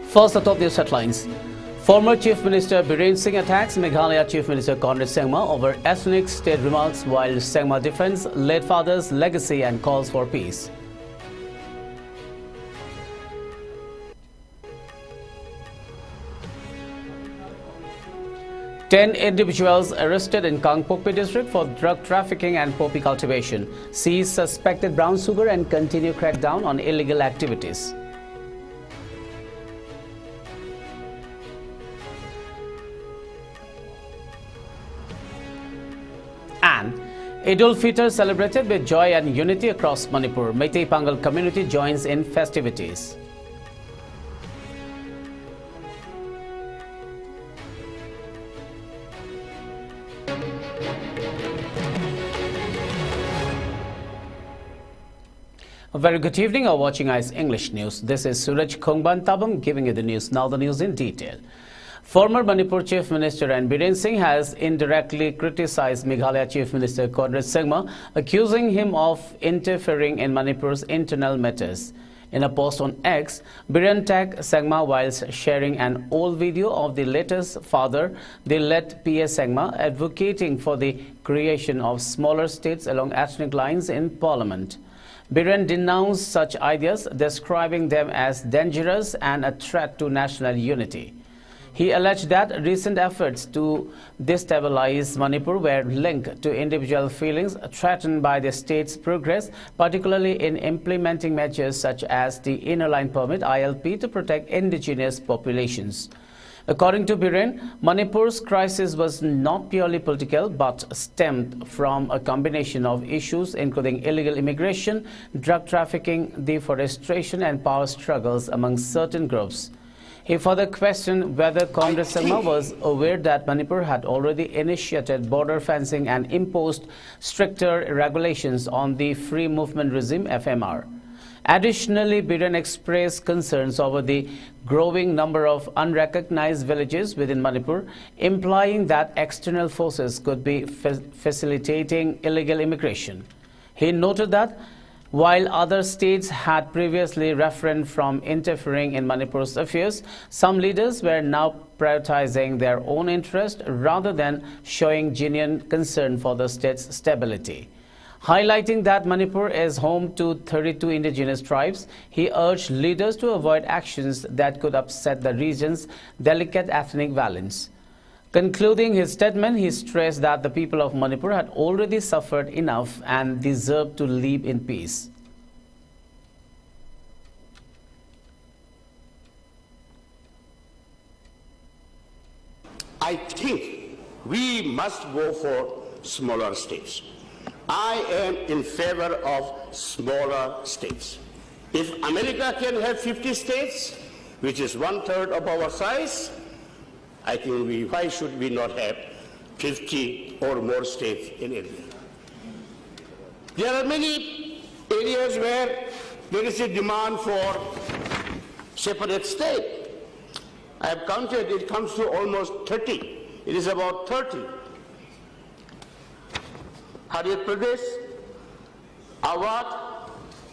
First, the top news headlines. Former Chief Minister Biren Singh attacks Meghalaya Chief Minister Conrad Sangma over ethnic state remarks, while Sangma defends late father's legacy and calls for peace. Ten individuals arrested in Kangpokpi district for drug trafficking and poppy cultivation. Seize suspected brown sugar and continue crackdown on illegal activities. And Eid ul-Fitr celebrated with joy and unity across Manipur. Meitei Pangal community joins in festivities. A very good evening. You're watching ICE English News. This is Suraj Khongban Tabam giving you the news. Now the news in detail. Former Manipur Chief Minister and Biren Singh has indirectly criticized Meghalaya Chief Minister Conrad Sangma, accusing him of interfering in Manipur's internal matters. In a post on X, Biren tagged Sangma whilst sharing an old video of the latest father, the late P.S. Sangma, advocating for the creation of smaller states along ethnic lines in Parliament. Biren denounced such ideas, describing them as dangerous and a threat to national unity. He alleged that recent efforts to destabilize Manipur were linked to individual feelings threatened by the state's progress, particularly in implementing measures such as the Inner Line Permit (ILP) to protect indigenous populations. According to Biren, Manipur's crisis was not purely political but stemmed from a combination of issues including illegal immigration, drug trafficking, deforestation and power struggles among certain groups. He further questioned whether Conrad Sangma was aware that Manipur had already initiated border fencing and imposed stricter regulations on the Free Movement Regime (FMR). Additionally, Biren expressed concerns over the growing number of unrecognized villages within Manipur, implying that external forces could be facilitating illegal immigration. He noted that while other states had previously refrained from interfering in Manipur's affairs, some leaders were now prioritizing their own interest rather than showing genuine concern for the state's stability. Highlighting that Manipur is home to 32 indigenous tribes, he urged leaders to avoid actions that could upset the region's delicate ethnic balance. Concluding his statement, he stressed that the people of Manipur had already suffered enough and deserved to live in peace. I think we must go for smaller states. I am in favor of smaller states. If America can have 50 states, which is 1/3 of our size, I think why should we not have 50 or more states in India? There are many areas where there is a demand for separate state. I have counted, it comes to almost 30. It is about 30. Haryat Pradesh, Awadh,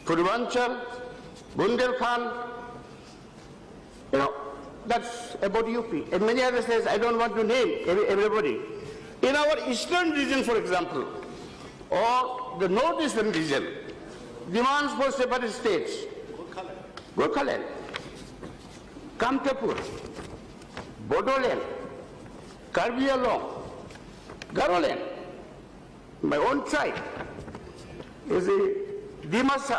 Purvanchal, Bundelkhand, that's about UP. And many other states, I don't want to name everybody. In our eastern region, for example, or the northeastern region, demands for separate states. Gorkhaland, Kamtapur, Bodoland, Karbi Anglong, Garoland, my own tribe, is a Dimasa,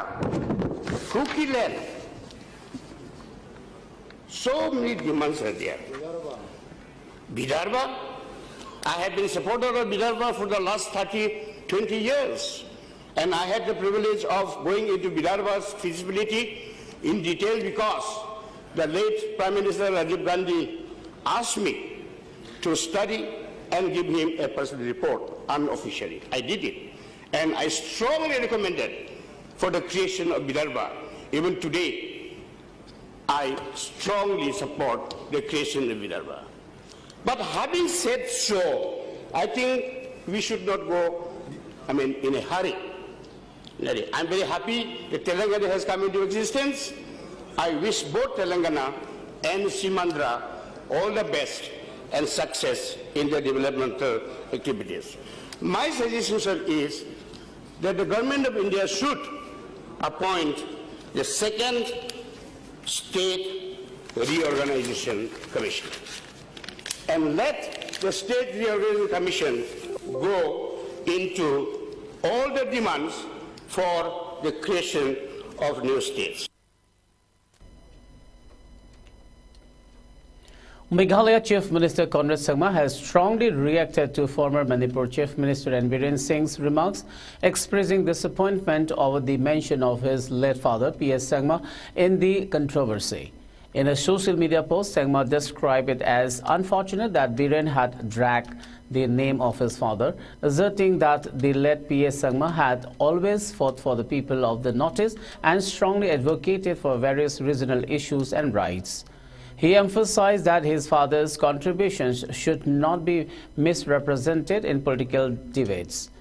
Kuki land. So many demands are there. Vidarbha, I have been supporter of Vidarbha for the last 20 years. And I had the privilege of going into Vidarbha's feasibility in detail because the late Prime Minister Rajiv Gandhi asked me to study and give him a personal report unofficially. I did it. And I strongly recommended for the creation of Vidarbha. Even today, I strongly support the creation of Vidarbha. But having said so, I think we should not go, in a hurry. I'm very happy that Telangana has come into existence. I wish both Telangana and Simandra all the best and success in their developmental activities. My suggestion, sir, is that the government of India should appoint the second State Reorganization Commission and let the State Reorganization Commission go into all the demands for the creation of new states. Meghalaya Chief Minister Conrad Sangma has strongly reacted to former Manipur Chief Minister N. Biren Singh's remarks, expressing disappointment over the mention of his late father, P.S. Sangma, in the controversy. In a social media post, Sangma described it as unfortunate that Biren had dragged the name of his father, asserting that the late P.S. Sangma had always fought for the people of the Northeast and strongly advocated for various regional issues and rights. He emphasized that his father's contributions should not be misrepresented in political debates.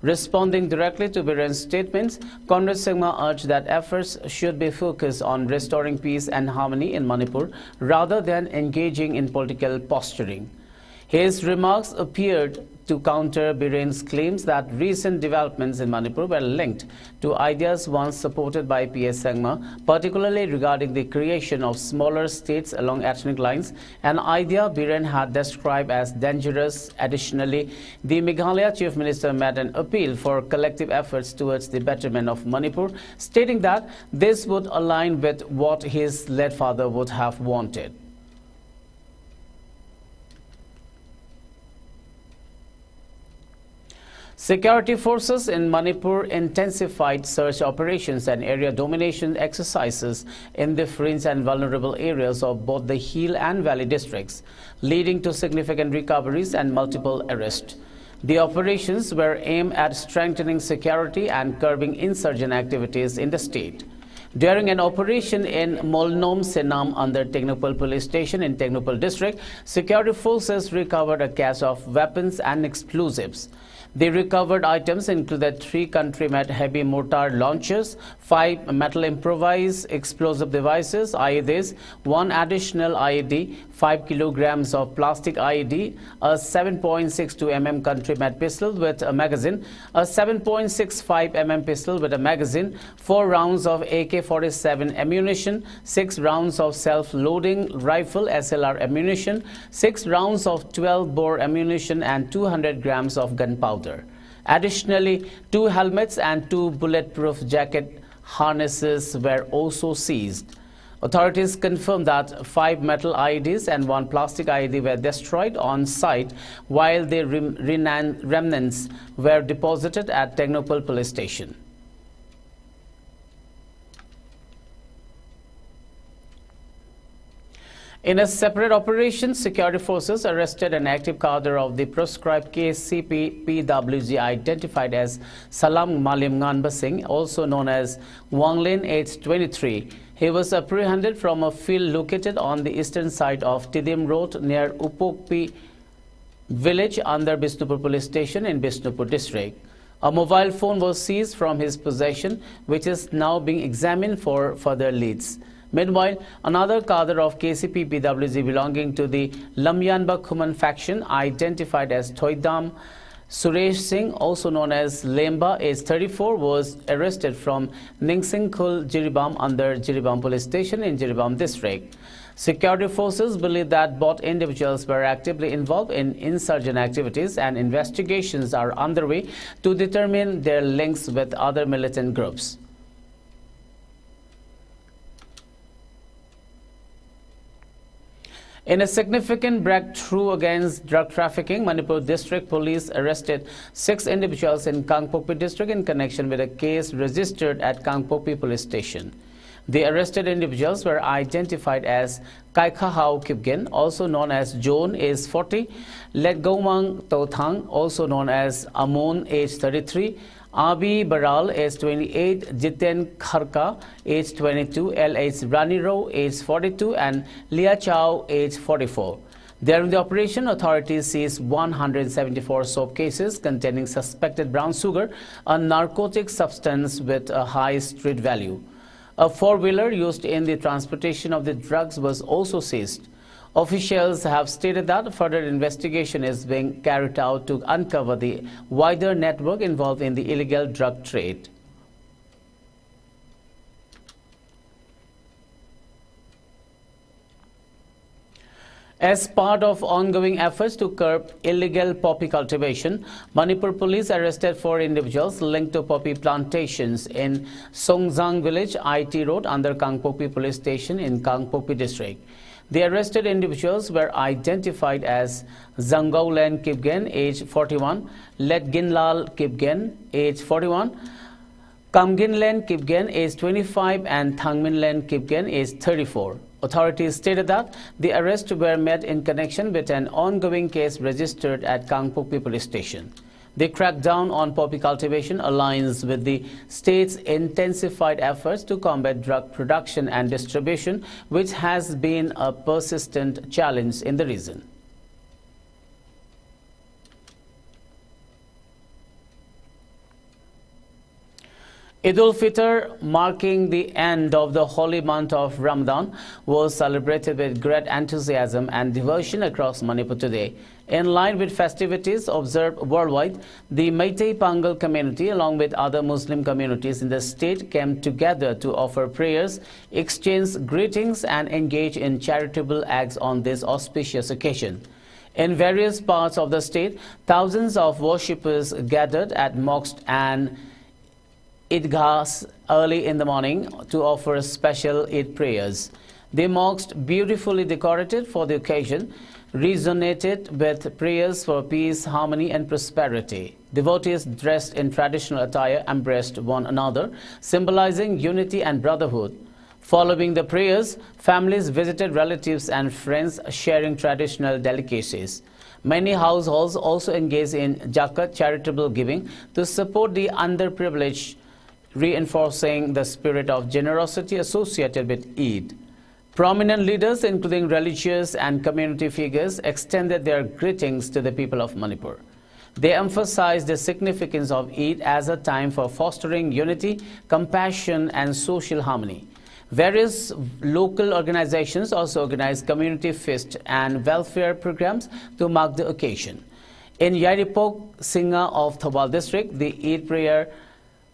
Responding directly to Biren's statements, Conrad Sangma urged that efforts should be focused on restoring peace and harmony in Manipur rather than engaging in political posturing. His remarks appeared to counter Biren's claims that recent developments in Manipur were linked to ideas once supported by P.S. Sangma, particularly regarding the creation of smaller states along ethnic lines, an idea Biren had described as dangerous. Additionally, the Meghalaya Chief Minister made an appeal for collective efforts towards the betterment of Manipur, stating that this would align with what his late father would have wanted. Security forces in Manipur intensified search operations and area domination exercises in the fringe and vulnerable areas of both the hill and valley districts, leading to significant recoveries and multiple arrests. The operations were aimed at strengthening security and curbing insurgent activities in the state. During an operation in Molnom Senam under Technopol Police Station in Technopol District, security forces recovered a cache of weapons and explosives. The recovered items included 3 country-made heavy mortar launchers, 5 metal improvised explosive devices, IEDs, 1 additional IED, 5 kilograms of plastic IED, a 7.62 mm country-made pistol with a magazine, a 7.65 mm pistol with a magazine, 4 rounds of AK-47 ammunition, 6 rounds of self-loading rifle SLR ammunition, 6 rounds of 12-bore ammunition, and 200 grams of gunpowder. Additionally, 2 helmets and 2 bulletproof jacket harnesses were also seized. Authorities confirmed that 5 metal IEDs and 1 plastic IED were destroyed on site, while the remnants were deposited at Technopol Police Station. In a separate operation, security forces arrested an active cadre of the proscribed KCP-PWG identified as Salam Malim Nganba Singh, also known as Wanglin, age 23. He was apprehended from a field located on the eastern side of Tidim Road near Upokpi village under Bishnupur Police Station in Bishnupur District. A mobile phone was seized from his possession, which is now being examined for further leads. Meanwhile, another cadre of KCP-PWG belonging to the Lamyanba Khuman faction, identified as Thoidam Suresh Singh, also known as Lemba, age 34, was arrested from Ningsingkhul, Jiribam under Jiribam Police Station in Jiribam District. Security forces believe that both individuals were actively involved in insurgent activities, and investigations are underway to determine their links with other militant groups. In a significant breakthrough against drug trafficking, Manipur District Police arrested 6 individuals in Kangpokpi District in connection with a case registered at Kangpokpi Police Station. The arrested individuals were identified as Kaikhahau Kipgen, also known as Joan, age 40, Letgomang Tothang, also known as Amon, age 33, Abi Baral, age 28, Jiten Kharka, age 22, L.H. Raniro, age 42, and Lia Chow, age 44. During the operation, authorities seized 174 soap cases containing suspected brown sugar, a narcotic substance with a high street value. A four-wheeler used in the transportation of the drugs was also seized. Officials have stated that further investigation is being carried out to uncover the wider network involved in the illegal drug trade. As part of ongoing efforts to curb illegal poppy cultivation, Manipur police arrested 4 individuals linked to poppy plantations in Songzang village, IT Road, under Kangpokpi police station in Kangpokpi district. The arrested individuals were identified as Zangaulen Kipgen, age 41, Letginlal Kipgen, age 41, Kamginlen Kipgen, age 25, and Thangminlen Kipgen, age 34. Authorities stated that the arrests were made in connection with an ongoing case registered at Kangpokpi police station. The crackdown on poppy cultivation aligns with the state's intensified efforts to combat drug production and distribution, which has been a persistent challenge in the region. Eid-ul-Fitr, marking the end of the holy month of Ramadan, was celebrated with great enthusiasm and devotion across Manipur today. In line with festivities observed worldwide, the Meitei Pangal community, along with other Muslim communities in the state, came together to offer prayers, exchange greetings, and engage in charitable acts on this auspicious occasion. In various parts of the state, thousands of worshippers gathered at mosques and Idgahs early in the morning to offer special Eid prayers. The mosques, beautifully decorated for the occasion, resonated with prayers for peace, harmony, and prosperity. Devotees dressed in traditional attire embraced one another, symbolizing unity and brotherhood. Following the prayers, families visited relatives and friends, sharing traditional delicacies. Many households also engaged in Jakat charitable giving to support the underprivileged, reinforcing the spirit of generosity associated with Eid. Prominent leaders, including religious and community figures, extended their greetings to the people of Manipur. They emphasized the significance of Eid as a time for fostering unity, compassion, and social harmony. Various local organizations also organized community feasts and welfare programs to mark the occasion. In Yaripok, Singa of Thawal district, the Eid prayer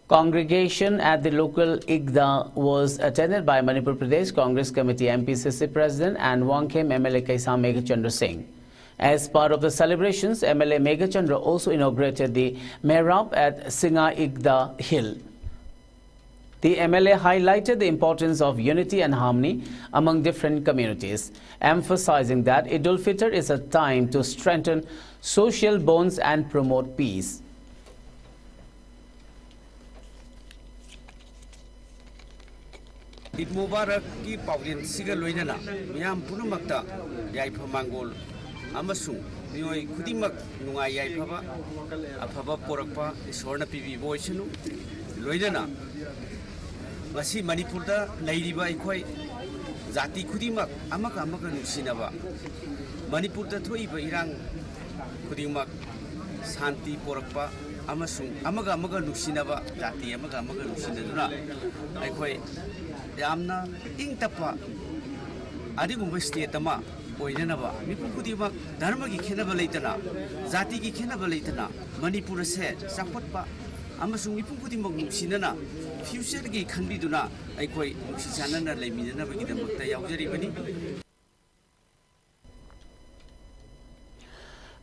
congregation at the local Igda was attended by Manipur Pradesh Congress Committee MPCC President and Wangkhem MLA Kaisam Meghachandra Singh. As part of the celebrations, MLA Meghachandra also inaugurated the Mehrab at Singa Igda Hill. The MLA highlighted the importance of unity and harmony among different communities, emphasizing that Eid-ul-Fitr is a time to strengthen social bonds and promote peace. Eid Mubarak ki paulin siga loinana miyam punumakta yaifa mangol amasung miyoi khudimak nungai yaifaba afaba porakpa isorna pibi boisunu loinana masi Manipurda leiriba ikhoi jati khudimak amaka nungsinaba Manipurda thoiba irang khudimak santi porakpa amasung amaga nungsinaba jati amaga nungsinaduna aikhoi yamna ingtapa adigumba state ama oinanaba mipum khudimak dharma gi khenaba leitana jati gi khenaba leitana Manipur se chapotpa amasung mipum khudimak nungsinana future gi khanbiduna aikhoi nungsisanana leiminana gi damakta yaujari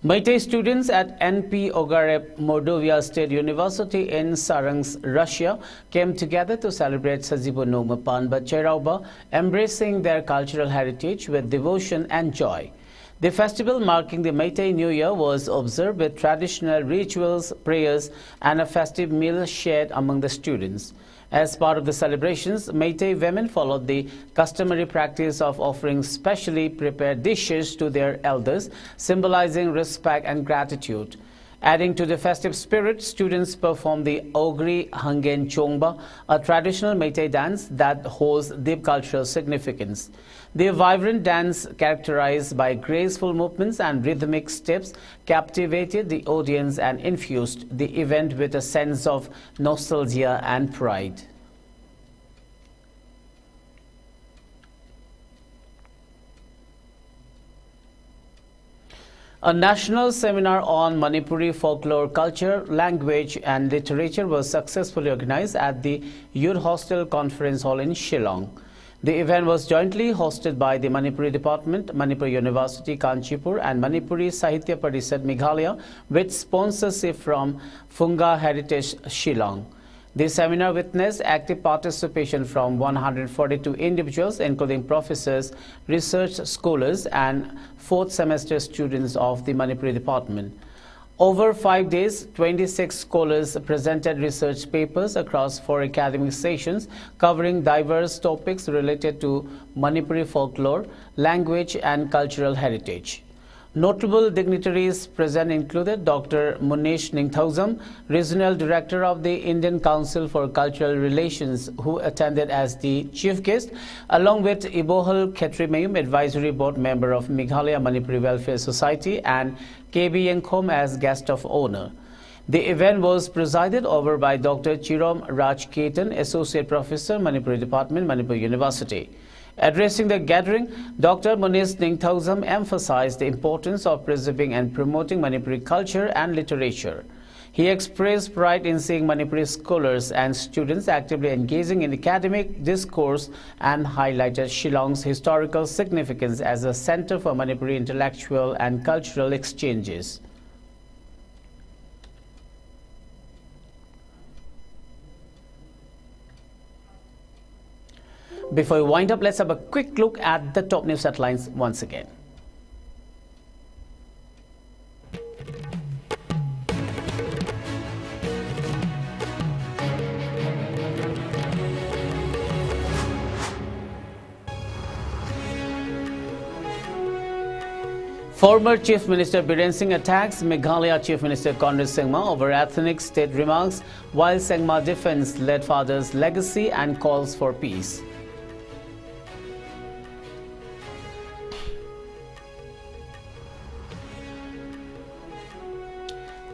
Meitei students at NP Ogarev Mordovia State University in Saransk, Russia, came together to celebrate Sajibo Nogma Panba Cherauba, embracing their cultural heritage with devotion and joy. The festival marking the Meitei New Year was observed with traditional rituals, prayers, and a festive meal shared among the students. As part of the celebrations, Meitei women followed the customary practice of offering specially prepared dishes to their elders, symbolizing respect and gratitude. Adding to the festive spirit, students performed the Ogri Hangen Chongba, a traditional Meitei dance that holds deep cultural significance. The vibrant dance, characterized by graceful movements and rhythmic steps, captivated the audience and infused the event with a sense of nostalgia and pride. A national seminar on Manipuri folklore, culture, language and literature was successfully organized at the Youth Hostel Conference Hall in Shillong. The event was jointly hosted by the Manipuri Department, Manipur University, Kanchipur and Manipuri Sahitya Parisad, Meghalaya, with sponsorship from Funga Heritage, Shillong. The seminar witnessed active participation from 142 individuals, including professors, research scholars and fourth semester students of the Manipuri Department. Over 5 days, 26 scholars presented research papers across 4 academic sessions covering diverse topics related to Manipuri folklore, language and cultural heritage. Notable dignitaries present included Dr. Munesh Ningthausam, Regional Director of the Indian Council for Cultural Relations, who attended as the chief guest, along with Ibohal Khetrimayum, Advisory Board member of Meghalaya Manipuri Welfare Society, and KB Yenkhom as guest of honor. The event was presided over by Dr. Chirom Raj Ketan, Associate Professor, Manipuri Department, Manipur University. Addressing the gathering, Dr. Munesh Ningthausam emphasized the importance of preserving and promoting Manipuri culture and literature. He expressed pride in seeing Manipuri scholars and students actively engaging in academic discourse and highlighted Shillong's historical significance as a center for Manipuri intellectual and cultural exchanges. Before we wind up, let's have a quick look at the top news headlines once again. Former Chief Minister Biren Singh attacks Meghalaya Chief Minister Conrad Sangma over ethnic state remarks, while Sangma defends late father's legacy and calls for peace.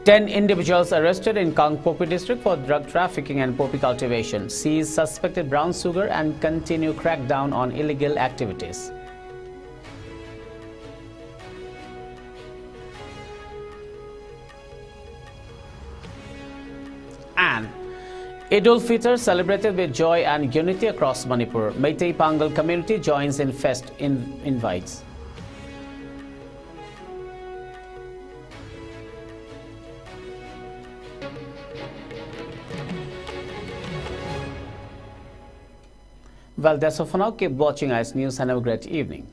Ten individuals arrested in Kangpopi district for drug trafficking and poppy cultivation, seize suspected brown sugar and continue crackdown on illegal activities. And Eid ul-Fitr celebrated with joy and unity across Manipur. Meitei Pangal community joins in fest invites. Well, that's all for now. Keep watching IS News and have a great evening.